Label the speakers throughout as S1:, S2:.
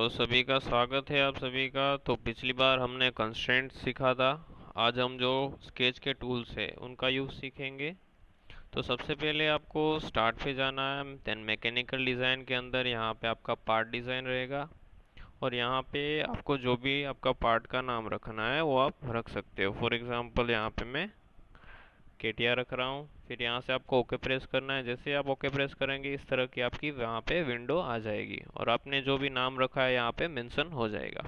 S1: तो सभी का स्वागत है आप सभी का। तो पिछली बार हमने कंस्ट्रेंट सीखा था। आज हम जो स्केच के टूल्स है उनका यूज़ सीखेंगे। तो सबसे पहले आपको स्टार्ट पे जाना है, देन मैकेनिकल डिज़ाइन के अंदर यहाँ पे आपका पार्ट डिज़ाइन रहेगा और यहाँ पे आपको जो भी आपका पार्ट का नाम रखना है वो आप रख सकते हो। फॉर एग्ज़ाम्पल यहाँ पे मैं केटिया रख रहा हूँ। फिर यहाँ से आपको ओके प्रेस करना है। जैसे आप ओके प्रेस करेंगे इस तरह की आपकी वहाँ पे विंडो आ जाएगी और आपने जो भी नाम रखा है यहाँ पे मेंशन हो जाएगा।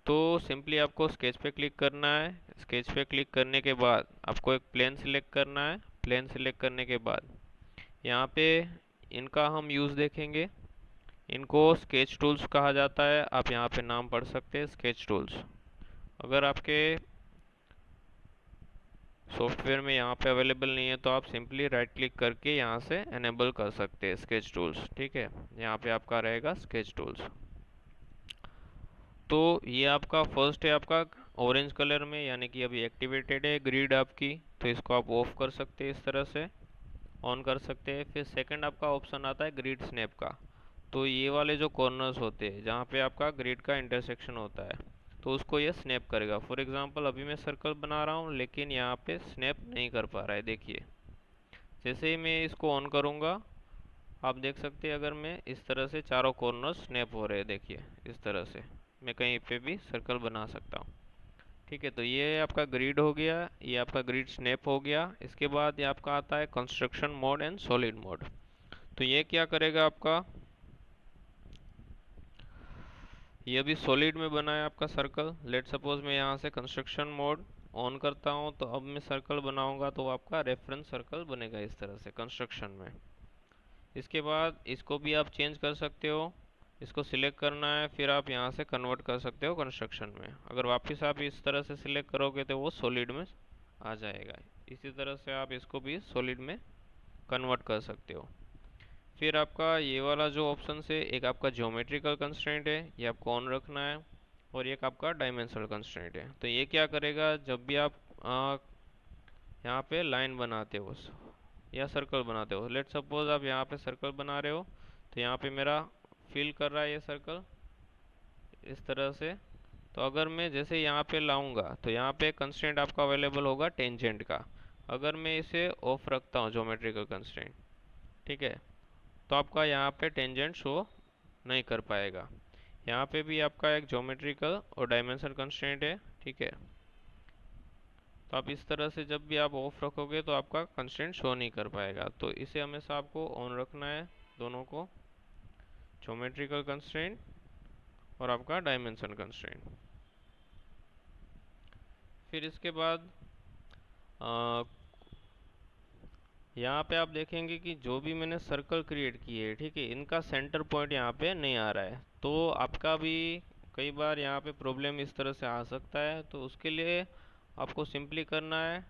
S1: तो सिंपली आपको स्केच पे क्लिक करना है। स्केच पे क्लिक करने के बाद आपको एक प्लेन सिलेक्ट करना है। प्लेन सिलेक्ट करने के बाद यहाँ पे इनका हम यूज़ देखेंगे। इनको स्केच टूल्स कहा जाता है। आप यहाँ पे नाम पढ़ सकते हैं स्केच टूल्स। अगर आपके सॉफ्टवेयर में यहाँ पे अवेलेबल नहीं है तो आप सिंपली राइट क्लिक करके यहाँ से एनेबल कर सकते हैं स्केच टूल्स। ठीक है, यहाँ पे आपका रहेगा स्केच टूल्स। तो ये आपका फर्स्ट है आपका ऑरेंज कलर में, यानी कि अभी एक्टिवेटेड है ग्रिड आपकी, तो इसको आप ऑफ कर सकते हैं, इस तरह से ऑन कर सकते हैं। फिर सेकंड आपका ऑप्शन आता है ग्रिड स्नैप का। तो ये वाले जो कॉर्नर्स होते हैं जहाँ पे आपका ग्रिड का इंटरसेक्शन होता है तो उसको ये स्नैप करेगा। फॉर एग्जांपल अभी मैं सर्कल बना रहा हूँ लेकिन यहाँ पे स्नैप नहीं कर पा रहा है। देखिए जैसे ही मैं इसको ऑन करूँगा आप देख सकते हैं अगर मैं इस तरह से चारों कॉर्नर स्नैप हो रहे हैं। देखिए इस तरह से मैं कहीं पे भी सर्कल बना सकता हूँ। ठीक है, तो ये आपका ग्रिड हो गया, ये आपका ग्रिड स्नैप हो गया। इसके बाद ये आपका आता है construction mode and solid mode. तो ये क्या करेगा आपका, ये अभी सॉलिड में बना है आपका सर्कल। लेट सपोज मैं यहाँ से कंस्ट्रक्शन मोड ऑन करता हूँ तो अब मैं सर्कल बनाऊंगा तो आपका रेफरेंस सर्कल बनेगा इस तरह से कंस्ट्रक्शन में। इसके बाद इसको भी आप चेंज कर सकते हो। इसको सिलेक्ट करना है, फिर आप यहाँ से कन्वर्ट कर सकते हो कंस्ट्रक्शन में। अगर वापस आप इस तरह से सिलेक्ट करोगे तो वो सॉलिड में आ जाएगा। इसी तरह से आप इसको भी सॉलिड में कन्वर्ट कर सकते हो। फिर आपका ये वाला जो ऑप्शन है, एक आपका ज्योमेट्रिकल कंस्ट्रेंट है, ये आपको ऑन रखना है, और एक आपका डायमेंशनल कंस्ट्रेंट है। तो ये क्या करेगा, जब भी आप यहाँ पे लाइन बनाते हो या सर्कल बनाते हो, लेट सपोज आप यहाँ पे सर्कल बना रहे हो तो यहाँ पे मेरा फिल कर रहा है ये सर्कल इस तरह से। तो अगर मैं जैसे यहाँ पे लाऊंगा तो यहाँ पे कंस्ट्रेंट आपका अवेलेबल होगा टेंजेंट का। अगर मैं इसे ऑफ रखता हूँ ज्योमेट्रिकल कंस्ट्रेंट, ठीक है, तो आपका यहाँ पे टेंजेंट शो नहीं कर पाएगा। यहाँ पे भी आपका एक ज्योमेट्रिकल और डायमेंशन कंस्ट्रेंट है। ठीक है, तो आप इस तरह से जब भी आप ऑफ रखोगे तो आपका कंस्ट्रेंट शो नहीं कर पाएगा। तो इसे हमेशा आपको ऑन रखना है, दोनों को, ज्योमेट्रिकल कंस्ट्रेंट और आपका डायमेंशन कंस्ट्रेंट। फिर इसके बाद यहाँ पे आप देखेंगे कि जो भी मैंने सर्कल क्रिएट किए है, ठीक है, इनका सेंटर पॉइंट यहाँ पे नहीं आ रहा है। तो आपका भी कई बार यहाँ पे प्रॉब्लम इस तरह से आ सकता है। तो उसके लिए आपको सिंपली करना है,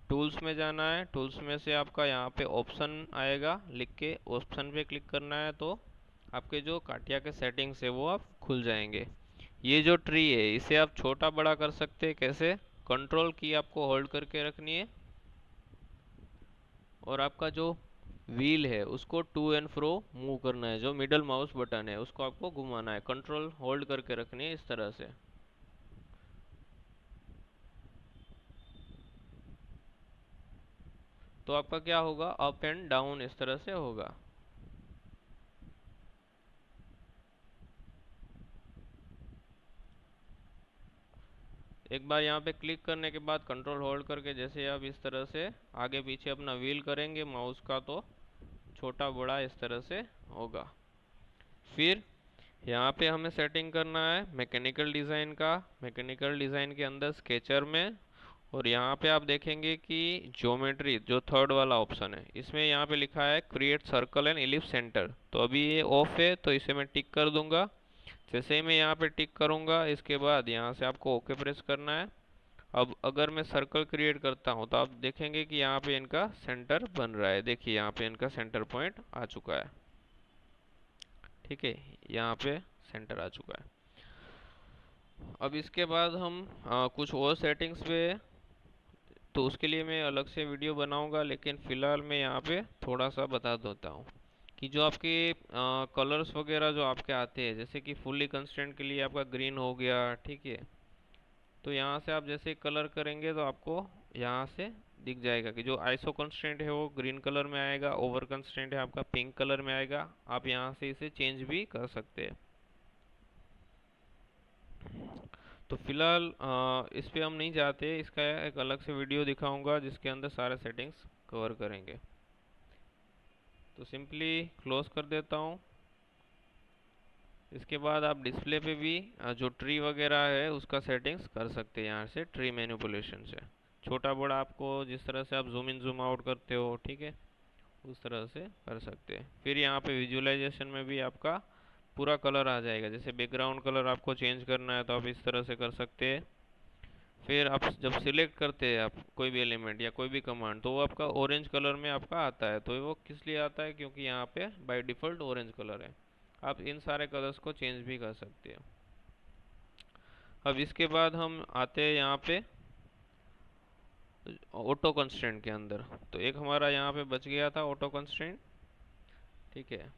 S1: टूल्स में जाना है। टूल्स में से आपका यहाँ पे ऑप्शन आएगा, लिख के ऑप्शन पे क्लिक करना है तो आपके जो काटिया के सेटिंग्स है वो आप खुल जाएंगे। ये जो ट्री है इसे आप छोटा बड़ा कर सकते हैं। कैसे, कंट्रोल की आपको होल्ड करके रखनी है और आपका जो व्हील है उसको टू एंड फ्रो मूव करना है। जो मिडल माउस बटन है उसको आपको घुमाना है, कंट्रोल होल्ड करके रखनी है इस तरह से। तो आपका क्या होगा, अप एंड डाउन इस तरह से होगा। एक बार यहाँ पे क्लिक करने के बाद कंट्रोल होल्ड करके जैसे आप इस तरह से आगे पीछे अपना व्हील करेंगे माउस का तो छोटा बड़ा इस तरह से होगा। फिर यहाँ पे हमें सेटिंग करना है मैकेनिकल डिज़ाइन का। मैकेनिकल डिज़ाइन के अंदर स्केचर में, और यहाँ पे आप देखेंगे कि ज्योमेट्री जो थर्ड वाला ऑप्शन है इसमें यहाँ पे लिखा है create circle and ellipse centre. तो अभी ये ऑफ है तो इसे मैं टिक कर दूंगा। जैसे ही मैं यहाँ पे टिक करूंगा इसके बाद यहाँ से आपको ओके प्रेस करना है। अब अगर मैं सर्कल क्रिएट करता हूँ तो आप देखेंगे कि यहाँ पे इनका सेंटर बन रहा है। देखिए यहाँ पे इनका सेंटर पॉइंट आ चुका है। ठीक है, यहाँ पे सेंटर आ चुका है। अब इसके बाद हम कुछ और सेटिंग्स पे, तो उसके लिए मैं अलग से वीडियो बनाऊंगा, लेकिन फ़िलहाल मैं यहाँ पे थोड़ा सा बता देता हूँ कि जो आपके कलर्स वगैरह जो आपके आते हैं, जैसे कि फुल्ली कंस्ट्रेंट के लिए आपका ग्रीन हो गया, ठीक है। तो यहाँ से आप जैसे कलर करेंगे तो आपको यहाँ से दिख जाएगा कि जो आइसो कंस्ट्रेंट है वो ग्रीन कलर में आएगा, ओवर कंस्ट्रेंट है आपका पिंक कलर में आएगा। आप यहाँ से इसे चेंज भी कर सकते हैं। तो फिलहाल इस पे हम नहीं जाते, इसका एक अलग से वीडियो दिखाऊंगा जिसके अंदर सारे सेटिंग्स कवर करेंगे। तो सिंपली क्लोज कर देता हूँ। इसके बाद आप डिस्प्ले पे भी जो ट्री वगैरह है उसका सेटिंग्स कर सकते हैं यहाँ से, ट्री मैनिपुलेशन से। छोटा बड़ा आपको जिस तरह से आप जूम इन जूम आउट करते हो, ठीक है, उस तरह से कर सकते हैं। फिर यहाँ पे विजुअलाइजेशन में भी आपका पूरा कलर आ जाएगा। जैसे बैकग्राउंड कलर आपको चेंज करना है तो आप इस तरह से कर सकते हैं। फिर आप जब सिलेक्ट करते हैं आप कोई भी एलिमेंट या कोई भी कमांड, तो वो आपका ऑरेंज कलर में आपका आता है। तो वो किस लिए आता है, क्योंकि यहाँ पे बाय डिफ़ॉल्ट ऑरेंज कलर है। आप इन सारे कलर्स को चेंज भी कर सकते हैं। अब इसके बाद हम आते हैं यहाँ पे ऑटो कंस्ट्रेंट के अंदर। तो एक हमारा यहाँ पे बच गया था ऑटो कंस्ट्रेंट, ठीक है।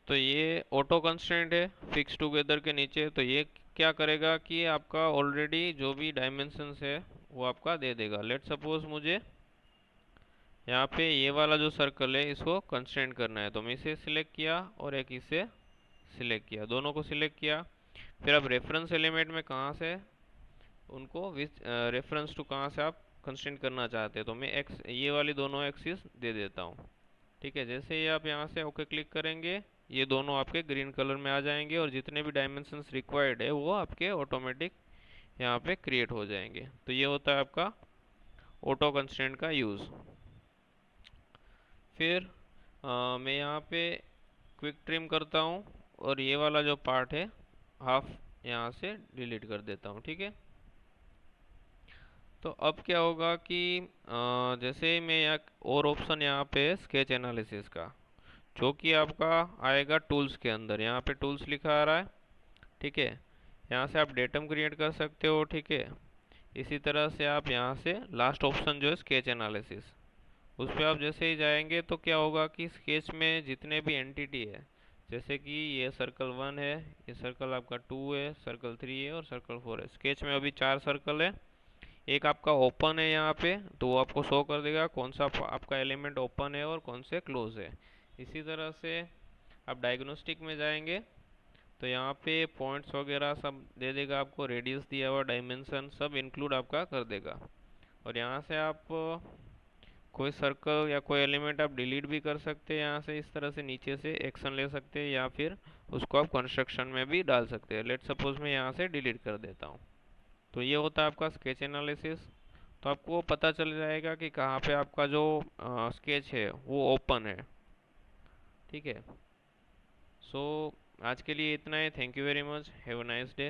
S1: तो ये ऑटो कंस्ट्रेंट है फिक्स टुगेदर के नीचे। तो ये क्या करेगा कि आपका ऑलरेडी जो भी डायमेंशंस है वो आपका दे देगा। लेट सपोज मुझे यहाँ पे ये वाला जो सर्कल है इसको कंस्ट्रेंट करना है, तो मैं इसे सिलेक्ट किया और एक इसे सिलेक्ट किया, दोनों को सिलेक्ट किया। फिर आप रेफरेंस एलिमेंट में कहाँ से उनको विच रेफरेंस टू कहाँ से आप कंस्ट्रेंट करना चाहते हैं, तो मैं एक्स ये वाली दोनों एक्सिस दे देता हूँ, ठीक है। जैसे ही आप यहाँ से ओके क्लिक करेंगे ये दोनों आपके ग्रीन कलर में आ जाएंगे और जितने भी डायमेंशंस रिक्वायर्ड है वो आपके ऑटोमेटिक यहाँ पे क्रिएट हो जाएंगे। तो ये होता है आपका ऑटो कंस्ट्रेंट का यूज़। फिर मैं यहाँ पे क्विक ट्रिम करता हूँ और ये वाला जो पार्ट है हाफ यहाँ से डिलीट कर देता हूँ, ठीक है। तो अब क्या होगा कि जैसे मैं यहाँ और ऑप्शन यहाँ पे स्केच एनालिसिस का, जो कि आपका आएगा टूल्स के अंदर। यहाँ पे टूल्स लिखा आ रहा है, ठीक है। यहाँ से आप डेटम क्रिएट कर सकते हो, ठीक है। इसी तरह से आप यहाँ से लास्ट ऑप्शन जो है स्केच एनालिसिस, उस पर आप जैसे ही जाएंगे तो क्या होगा कि स्केच में जितने भी एंटिटी है, जैसे कि ये सर्कल 1 है, ये सर्कल आपका 2 है, सर्कल 3 है और सर्कल 4 है। स्केच में अभी 4 सर्कल है। एक आपका ओपन है यहाँ पे, तो वो आपको शो कर देगा कौन सा आपका एलिमेंट ओपन है और कौन से क्लोज है। इसी तरह से आप डायग्नोस्टिक में जाएंगे तो यहाँ पे पॉइंट्स वगैरह सब दे देगा आपको, रेडियस दिया हुआ, डायमेंशन सब इंक्लूड आपका कर देगा। और यहाँ से आप कोई सर्कल या कोई एलिमेंट आप डिलीट भी कर सकते हैं। यहाँ से इस तरह से नीचे से एक्शन ले सकते हैं या फिर उसको आप कंस्ट्रक्शन में भी डाल सकते हैं। लेट सपोज मैं यहाँ से डिलीट कर देता हूँ। तो ये होता है आपका स्केच एनालिसिस। तो आपको पता चल जाएगा कि कहाँ पे आपका जो स्केच है वो ओपन है, ठीक है। सो आज के लिए इतना है। Thank you very much. Have a nice day.